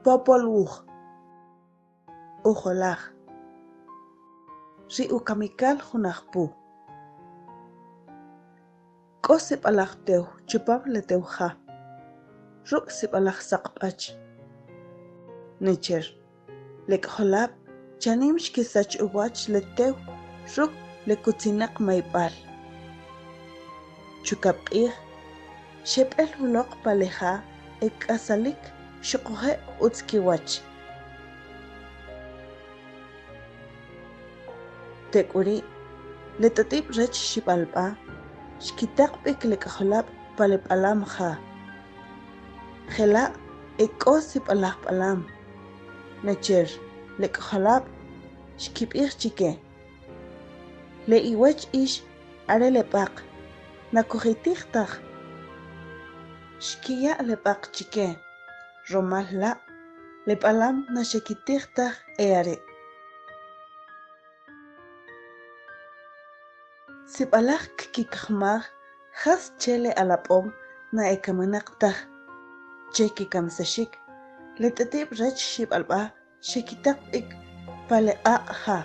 popol ujolaj. Ri ukamikal junajpu. Ko sipalaj tew chupam le tew ja. Ruk sipalaj saqpach. Necher. Lek holab chanim shkisach uwach le tew ruk le kutinak maipal. Chukapqih. Shepel hulok paleja ek asalik shukuhe utskiwach. Tekuri, letatip rech shipalpa, shkitak pik lekaholab palep alam ja. Jela eko sipalaj palam. Necher, lekaholab, shkipir chike. Le iwech ish are lepak, nakujitiktaj. Shkia lepak chike, romal la, lepalam nashekitiktaj eare. Sipalaj kikajmaj, has chele alapom na ekamenaktaj. Cheki kamsashik, letatip rech shipalpa, shekitak pik pale ja.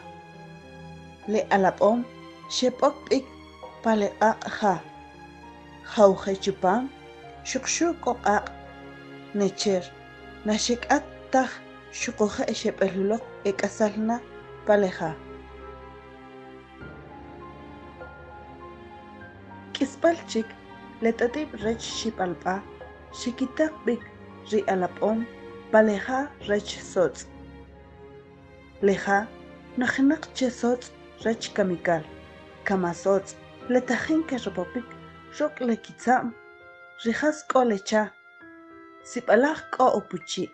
Le alapom, shepok pik pale ja. Jauje chupam, shukshuk oqaq. Necher, nashek taj shukoje shepelulok ekasalna paleja. Kispalchik, letatip rech shipalpa, shikitak bik ri alapom, paleja rech sots. Leja, najinak che sots rech kamikal. Kama sots, letajin ke repopik, rok lekitsam, rijas ko lecha. Sipalaj ko opuchi.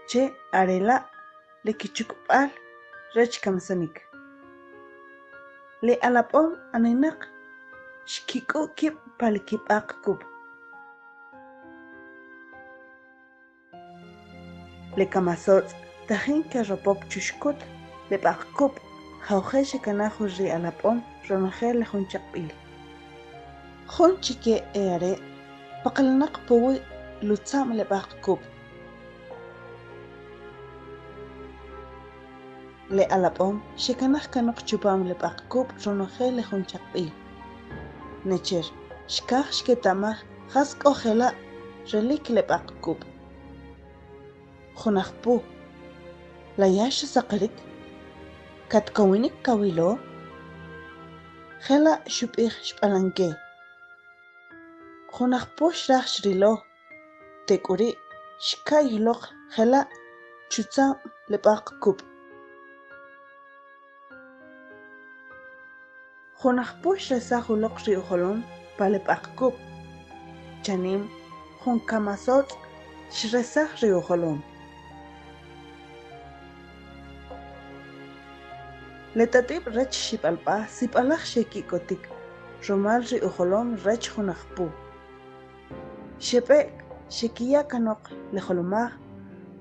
Che arela, lekichukpal, rech kamsanik. Le alapom aninak, shkiko kip palikip akkup. Le kamasot tajin ke ropop chushkut le bakkup jauje shikanajo ri alapom ronoje le junchakpil. Junchike eare pakalnak puwi lutsam le bakkup. Le alapom shikanaj kanok chupam le bakkup ronoje le junchakpil. Necher, shkaj shketamaj jask ojela relik le bakkup. Junajpu, la yash saqarik, katkawinik kawilo, jela shupih shpalanke. Junajpu shraj shrilo, tekuri, shkayilok jela chutsam le bakkup. Junajpu shresajulok riujolom pale bakkup. Chanim, jun kamasot shresaj riujolom. Letatip rech shipalpa sipalaj shekikotik, romal ri ujolom rech junajpu. Shepek shekia kanok lejolomaj,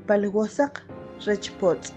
paliwosak rech pots.